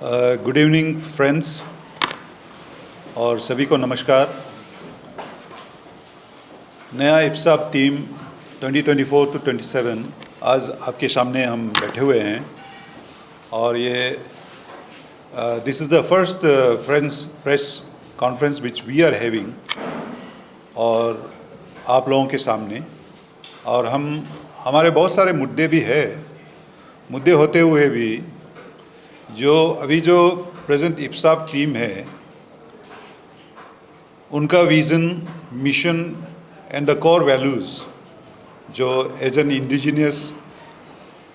Good evening friends और सभी को नमस्कार। नया इप्साब टीम 2024 to 27 आज आपके सामने हम बैठे हुए हैं और ये this is the first friends press conference which we are having और आप लोगों के सामने। और हमारे बहुत सारे मुद्दे भी है, मुद्दे होते हुए भी जो प्रेजेंट इप्साब टीम है उनका vision, mission and the core values जो as an indigenous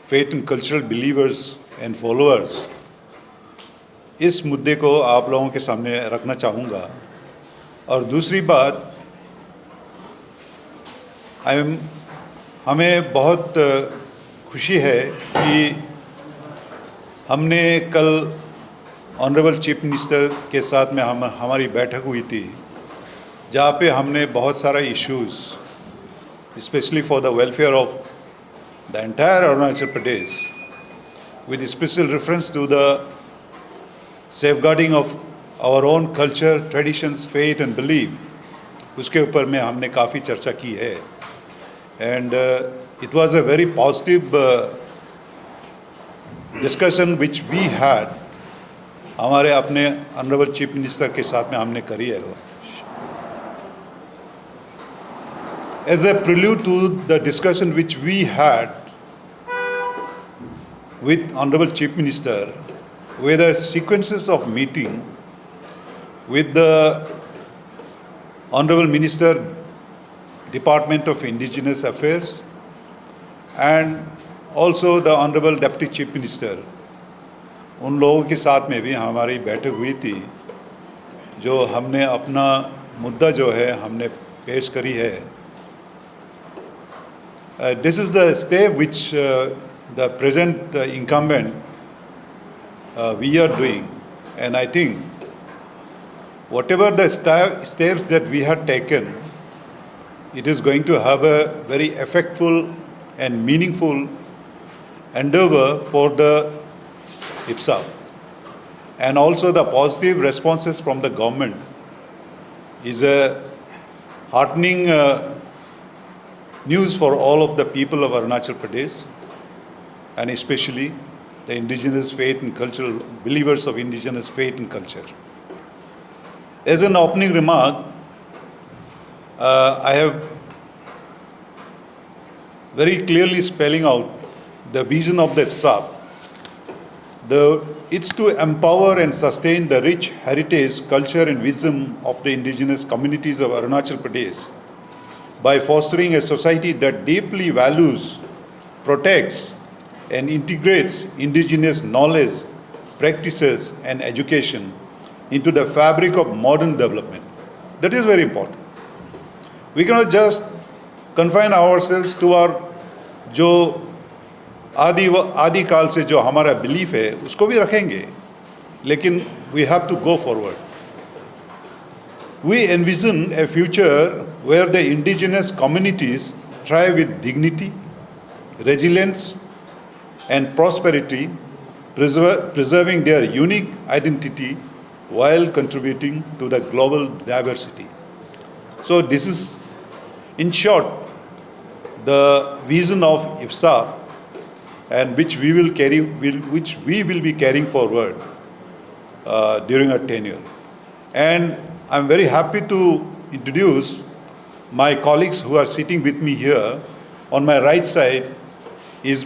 faith and cultural believers and followers, इस मुद्दे को आप लोगों के सामने रखना चाहूँगा। और दूसरी बात, हमें बहुत खुशी है कि हमने कल ऑनरेबल चीफ मिनिस्टर के साथ में हमारी बैठक हुई थी, जहाँ पे हमने बहुत सारा issues specially for the welfare of the entire Arunachal Pradesh with special reference to the safeguarding of our own culture, traditions, faith and believe, उसके ऊपर में हमने काफ़ी चर्चा की है। And it was a very positive discussion which we had, हमारे अपने ऑनरेबल चीफ मिनिस्टर के साथ में हमने करी है। As a prelude to the discussion which we had with Honorable Chief Minister, were the sequences of meeting with the Honorable Minister, Department of Indigenous Affairs, and also the Honorable Deputy Chief Minister। उन लोगों के साथ में भी हमारी बैठक हुई थी, जो हमने अपना मुद्दा जो है हमने पेश करी है। This is the step which the present incumbent we are doing, and I think whatever the steps that we have taken, it is going to have a very effectful and meaningful endeavor for the IPSAB, and also the positive responses from the government is a heartening news for all of the people of Arunachal Pradesh, and especially the indigenous faith and cultural believers of indigenous faith and culture. As an opening remark, I have very clearly spelling out the vision of the IPSAB. It's to empower and sustain the rich heritage, culture and wisdom of the indigenous communities of Arunachal Pradesh by fostering a society that deeply values, protects and integrates indigenous knowledge, practices and education into the fabric of modern development. That is very important. We cannot just confine ourselves to our जो आदि काल से जो हमारा belief है उसको भी रखेंगे, लेकिन we have to go forward. We envision a future where the indigenous communities thrive with dignity, resilience and prosperity, preserving their unique identity while contributing to the global diversity. So this is, in short, the vision of IPSAB, and which we will be carrying forward during our tenure. And I'm very happy to introduce my colleagues who are sitting with me here. On my right side is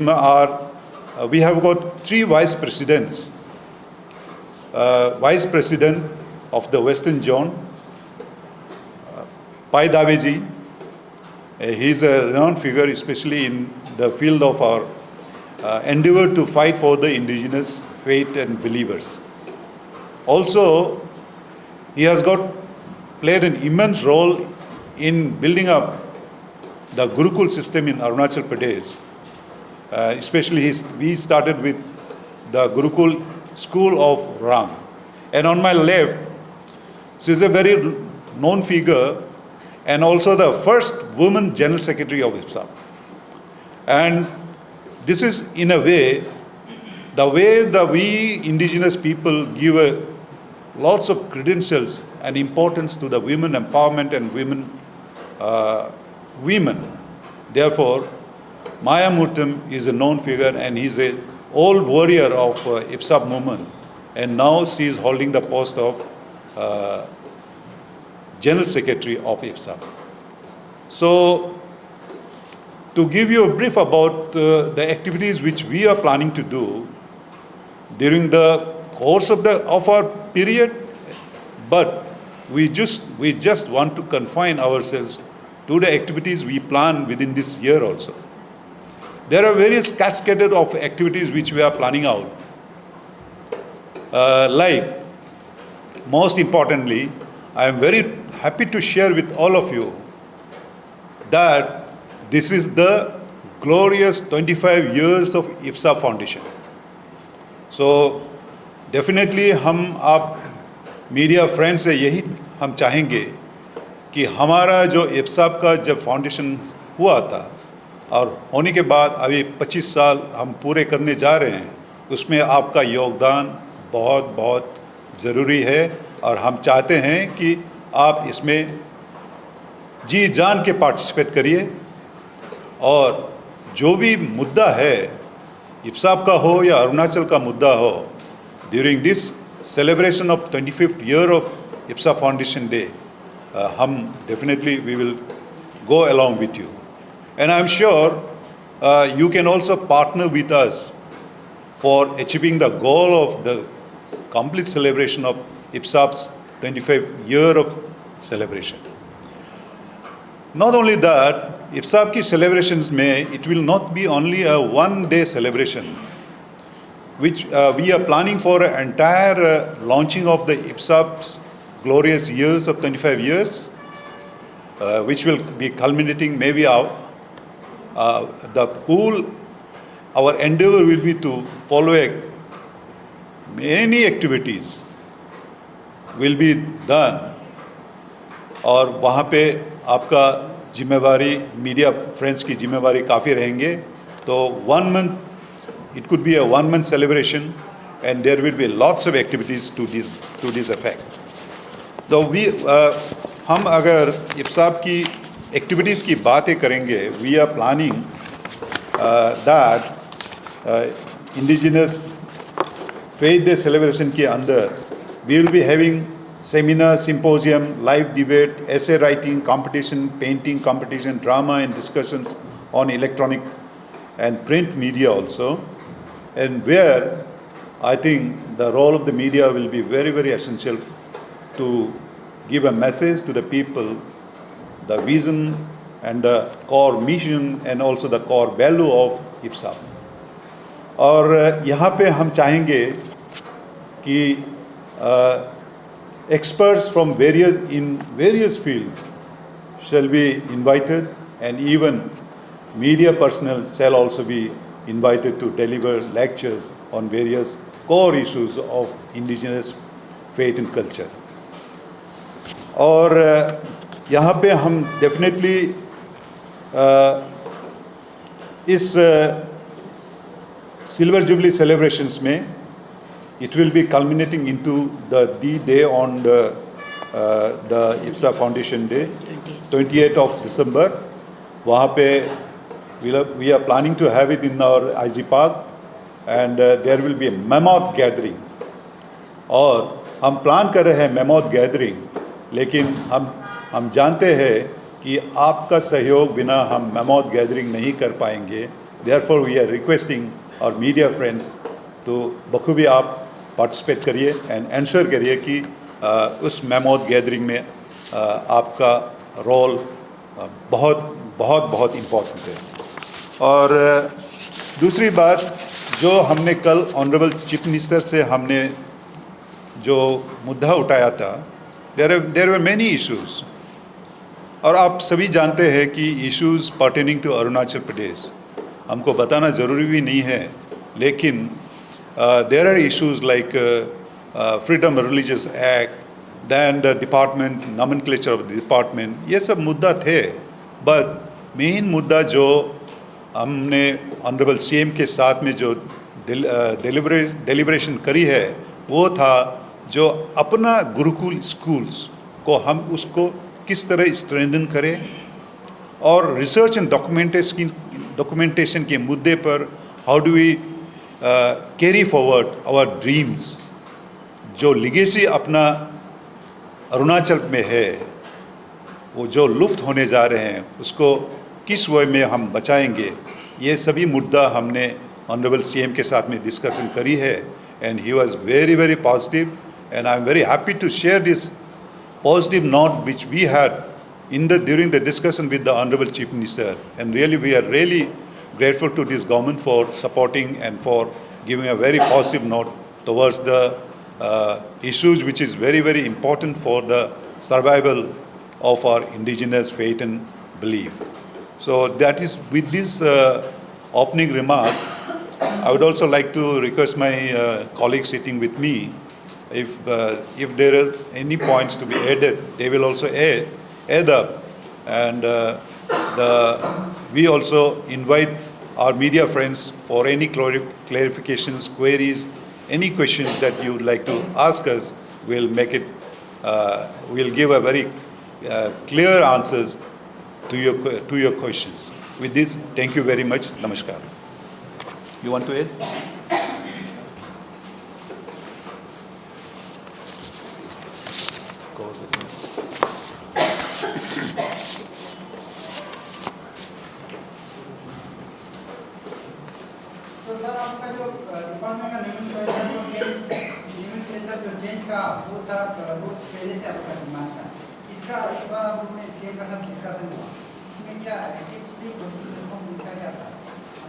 we have got three vice presidents. Vice President of the Western Zone, Pai Daveji. He is a renowned figure, especially in the field of our endeavor to fight for the indigenous faith and believers. Also, he has played an immense role in building up the Gurukul system in Arunachal Pradesh. Especially we started with the Gurukul school of Ram. And on my left, she is a very known figure and also the first woman General Secretary of IPSAB. And this is in a way The way the we indigenous people give lots of credentials and importance to the women empowerment and women. Therefore, Maya Murtam is a known figure and he's a old warrior of IPSAP movement, and now she is holding the post of General Secretary of IPSAP. So, to give you a brief about the activities which we are planning to do during the course of our period, but we just want to confine ourselves to the activities we plan within this year also. There are various cascaded of activities which we are planning out. Like, most importantly, I am very happy to share with all of you that this is the glorious 25 years of IPSAP Foundation. So, definitely हम आप media friends से यही हम चाहेंगे कि हमारा जो IPSAP का जब फाउंडेशन हुआ था और होने के बाद अभी 25 साल हम पूरे करने जा रहे हैं, उसमें आपका योगदान बहुत बहुत ज़रूरी है और हम चाहते हैं कि आप इसमें जी जान के पार्टिसिपेट करिए और जो भी मुद्दा है IPSAP का हो या अरुणाचल का मुद्दा हो, during this celebration of 25th year of IPSAP Foundation Day, हम definitely we will go along with you. And I'm sure you can also partner with us for achieving the goal of the complete celebration of IPSAP's 25th year of celebration. Not only that, IPSAP की celebrations में it will not be only a one-day celebration, which we are planning for an entire launching of the IPSAP's glorious years of 25 years, which will be culminating maybe our endeavor will be to follow many activities will be done, और वहाँ पे आपका जिम्मेवारी media friends की जिम्मेवारी काफ़ी रहेंगे. तो 1 month, it could be a 1 month celebration, and there will be lots of activities to this effect. तो हम अगर IPSAP की एक्टिविटीज़ की बातें करेंगे, we are planning that indigenous Faith Day celebration के अंदर we will be having seminar, symposium, live debate, essay writing competition, painting competition, drama and discussions on electronic and print media also, and where I think the role of the media will be very, very essential to give a message to the people, the vision and the core mission and also the core value of IPSAP. और यहाँ पे हम चाहेंगे कि experts from various fields shall be invited, and even media personnel shall also be invited to deliver lectures on various core issues of indigenous faith and culture. और यहाँ पे हम डेफिनेटली इस सिल्वर जुबली सेलिब्रेशंस में it will be culminating into the day on the IPSAP Foundation Day, 28th of December. वहाँ पे we are planning to have it in our IG Park, and there will be a mammoth gathering. और हम plan कर रहे हैं mammoth gathering, लेकिन हम जानते हैं कि आपका सहयोग बिना हम mammoth gathering नहीं कर पाएंगे. Therefore we are requesting our media friends to बखूबी आप पार्टिसिपेट करिए एंड एंश्योर करिए कि उस मैमोथ गैदरिंग में आपका रोल बहुत बहुत बहुत इम्पोर्टेंट है. और दूसरी बात जो हमने कल ऑनरेबल चीफ मिनिस्टर से हमने जो मुद्दा उठाया था, देयर वर मेनी इश्यूज़, और आप सभी जानते हैं कि issues pertaining to Arunachal Pradesh हमको बताना ज़रूरी भी नहीं है, लेकिन there are issues like Freedom of Religious Act, then the department, nomenclature of the department, ये सब मुद्दा थे. बट मेन मुद्दा जो हमने ऑनरेबल CM के साथ में जो डिलिब्रेशन करी है वो था जो अपना गुरुकुल स्कूल्स को हम उसको किस तरह स्ट्रेंथन करें और रिसर्च एंड डॉक्यूमेंटेशन के मुद्दे पर how do we carry forward our dreams. जो लिगेसी अपना अरुणाचल में है वो जो लुप्त होने जा रहे हैं उसको किस वे में हम बचाएंगे, ये सभी मुद्दा हमने ऑनरेबल सीएम के साथ में डिस्कशन करी है and he was very very positive and I am very happy to share this positive note which we had during the discussion with the Honorable Chief Minister, and really we are really grateful to this government for supporting and for giving a very positive note towards the issues which is very very important for the survival of our indigenous faith and belief. So that is with this opening remark, I would also like to request my colleagues sitting with me, if there are any points to be added, they will also add up, and we also invite our media friends for any clarifications, queries, any questions that you would like to ask us. We'll make it, we'll give a very clear answers to your questions. With this, thank you very much. Namaskar. You want to add? तो sir आपका जो department का nomenclature जो change का वो सारा root पहले से आपका डिमांड था, इसका इस बार आप लोगों ने सीएम का साथ डिस्कशन हुआ, इसमें क्या क्या था?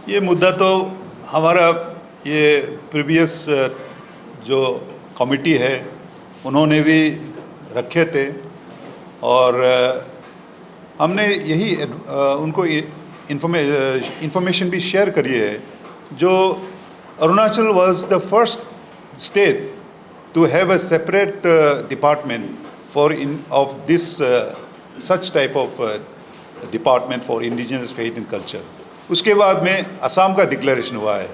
ये मुद्दा तो हमारा ये प्रीवियस जो कमिटी है उन्होंने भी रखे थे और हमने यही उनको इंफॉर्मेशन भी शेयर करी है। जो Arunachal was the first state to have a separate department for of this such type of department for indigenous faith and culture. उसके बाद में असम का डिक्लेरेशन हुआ है।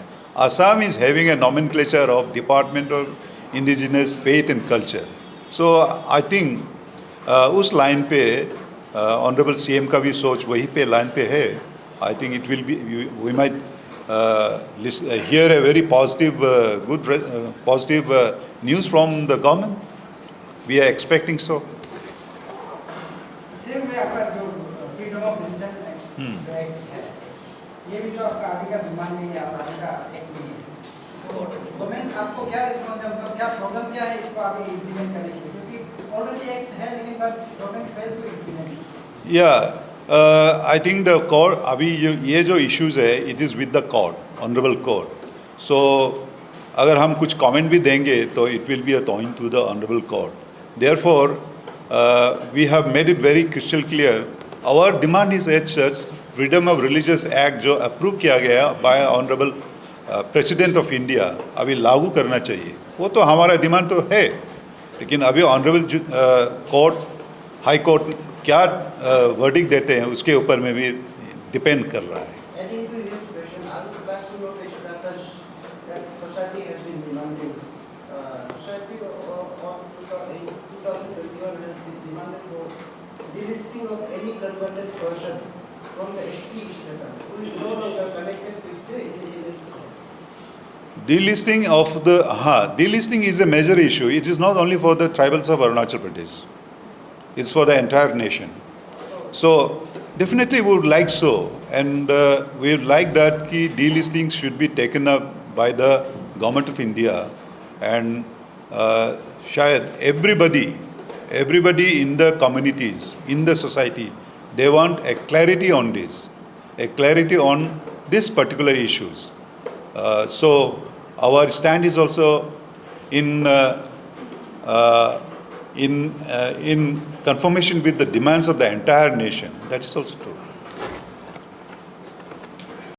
Assam is having a nomenclature of department of indigenous faith and culture. So I think उस line पे honourable CM का भी सोच वही पे लाइन पे है। I think it will be we might hear a very positive, positive news from the government. We are expecting so. Same में आपका जो फ्रीडम ऑफ रिलीजन एक्ट है, ये भी तो आपका आगे का डिमांड नहीं है, आपका आगे का एक्ट नहीं है। तो गवर्नमेंट आपको क्या रिस्पॉन्स है, मतलब क्या प्रॉब्लम क्या है इसको आगे इम्प्लीमेंट करने की, क्योंकि ऑलरेडी एक्ट है लेकिन गवर्नमेंट फेल टू इम्प्लीमेंट। या आई थिंक द कोर्ट अभी ये जो इश्यूज़ है it is with the court, honourable court. So अगर हम कुछ कमेंट भी देंगे तो it will be a toying to the honourable court. Therefore we have made it very crystal clear, our demand is as such freedom of religious act जो approve किया गया by honourable president of India अभी लागू करना चाहिए। वो तो हमारा डिमांड तो है, लेकिन अभी ऑनरेबल कोर्ट, हाई कोर्ट क्या वर्डिक्ट देते हैं उसके ऊपर में भी डिपेंड कर रहा है। Delisting of the delisting is a major issue. It is not only for the tribals of Arunachal Pradesh. It's for the entire nation. So definitely we would like so, and we would like that ki delisting should be taken up by the government of India, and shayad everybody in the communities, in the society, they want a clarity on this, a clarity on this particular issues. So our stand is also in conformation with the demands of the entire nation. That is also true.